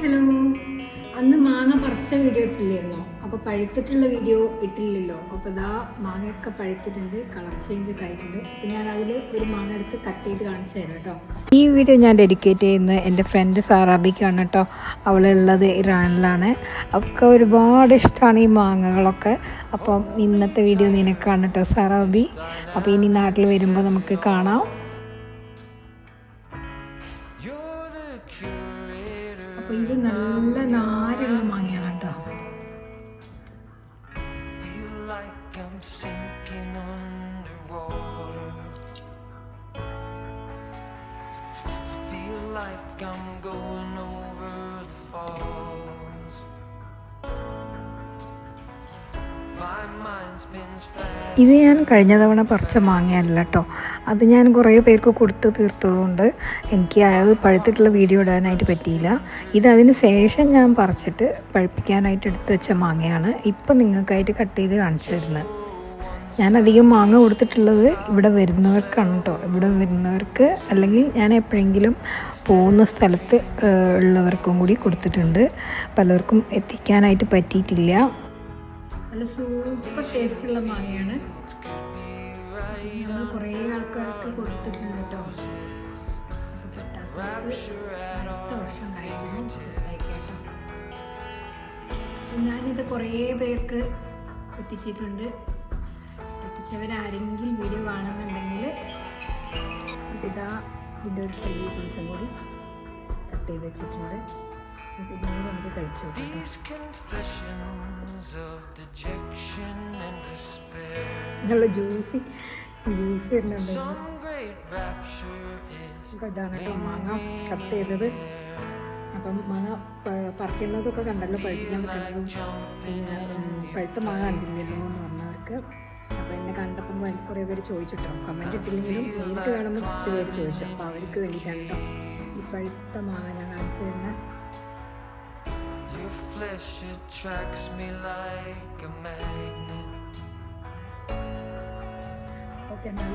Hello. അന്ന് മാങ്ങ പറിച്ച video ഇട്ടില്ലായിരുന്നോ? അപ്പോൾ പഴുത്തിട്ടുള്ള വീഡിയോ ഇട്ടില്ലല്ലോ. അപ്പോൾ ഇതാ മാങ്ങയൊക്കെ പഴുത്തിട്ടുണ്ട്, കളർ ചേഞ്ച് ഒക്കെ ആയിട്ടുണ്ട്. അപ്പോൾ ഞാൻ അതിൽ ഒരു മാങ്ങ എടുത്ത് കട്ട് ചെയ്ത് കാണിച്ചു തരാം കേട്ടോ. ഈ വീഡിയോ ഞാൻ ഡെഡിക്കേറ്റ് ചെയ്യുന്നത് എൻ്റെ ഫ്രണ്ട് സാറാബിക്കാണ് കേട്ടോ. അവളുള്ളത് ഇറാനിലാണ്. അവൾക്ക് ഒരുപാട് ഇഷ്ടമാണ് ഈ മാങ്ങകളൊക്കെ. അപ്പം ഇന്നത്തെ വീഡിയോ നിനക്കാണ് കേട്ടോ സാറാബി. അപ്പോൾ ഇനി നാട്ടിൽ വരുമ്പോൾ നമുക്ക് കാണാം. അപ്പോൾ ഇത് നല്ല നാരുള്ള മാങ്ങയാണ് കേട്ടോ. ഇത് ഞാൻ കഴിഞ്ഞ തവണ പറിച്ച മാങ്ങയല്ല കേട്ടോ. അത് ഞാൻ കുറേ പേർക്ക് കൊടുത്ത് തീർത്തതുകൊണ്ട് എനിക്ക് അത് പഴുത്തിട്ടുള്ള വീഡിയോ ഇടാനായിട്ട് പറ്റിയില്ല. ഇതിന് ശേഷം ഞാൻ പറിച്ചിട്ട് പഴുപ്പിക്കാനായിട്ട് എടുത്ത് വെച്ച മാങ്ങയാണ് ഇപ്പം നിങ്ങൾക്കായിട്ട് കട്ട് ചെയ്ത് കാണിച്ചു തരുന്നത്. ഞാൻ അധികം മാങ്ങ കൊടുത്തിട്ടുള്ളത് ഇവിടെ വരുന്നവർക്കാണ് കേട്ടോ. ഇവിടെ വരുന്നവർക്ക് അല്ലെങ്കിൽ ഞാൻ എപ്പോഴെങ്കിലും പോകുന്ന സ്ഥലത്ത് ഉള്ളവർക്കും കൂടി കൊടുത്തിട്ടുണ്ട്. പലർക്കും എത്തിക്കാനായിട്ട് പറ്റിയിട്ടില്ല. നല്ല സൂപ്പർ ടേസ്റ്റുള്ള മാങ്ങയാണ്. നമ്മൾ കുറേ ആൾക്കാർക്ക് കൊടുത്തിട്ടുണ്ട് കേട്ടോ. അടുത്ത വർഷം കഴിക്കണം. ഞാനിത് കുറേ പേർക്ക് എത്തിച്ചിട്ടുണ്ട്. എത്തിച്ചവരാരെങ്കിലും വീഡിയോ കാണുന്നുണ്ടെങ്കിൽ ഇതാ ഇതിൻ്റെ ഒരു ചെറിയ പീസും കൂടി കട്ട് ചെയ്ത് വെച്ചിട്ടുണ്ട്. ഇതിനോട് നമുക്ക് കഴിച്ചു നല്ല ജ്യൂസ് വരുന്നുണ്ട്. അപ്പം ഇതാണ് കേട്ടോ മാങ്ങ കട്ട് ചെയ്തത്. അപ്പം മാങ്ങ പറിക്കുന്നതൊക്കെ കണ്ടല്ലോ, പഴുപ്പിക്കാൻ പറ്റുന്നതും പിന്നെ പഴുത്ത മാങ്ങ കണ്ടില്ലല്ലോ എന്ന് പറഞ്ഞവർക്ക്. അപ്പോൾ എന്നെ കണ്ടപ്പം കുറേ പേര് ചോദിച്ചിട്ടോ, കമൻറ്റ് ഇട്ടില്ലെങ്കിലും നേരിട്ട് കാണുമ്പോൾ കുറച്ച് പേര് ചോദിച്ചു. അപ്പോൾ അവർക്ക് വേണ്ടിയിട്ടാണ് കേട്ടോ ഈ പഴുത്ത മാങ്ങ ഞാൻ കാണിച്ചു തരുന്നത്. Your flesh attracts me like a magnet. Okay, now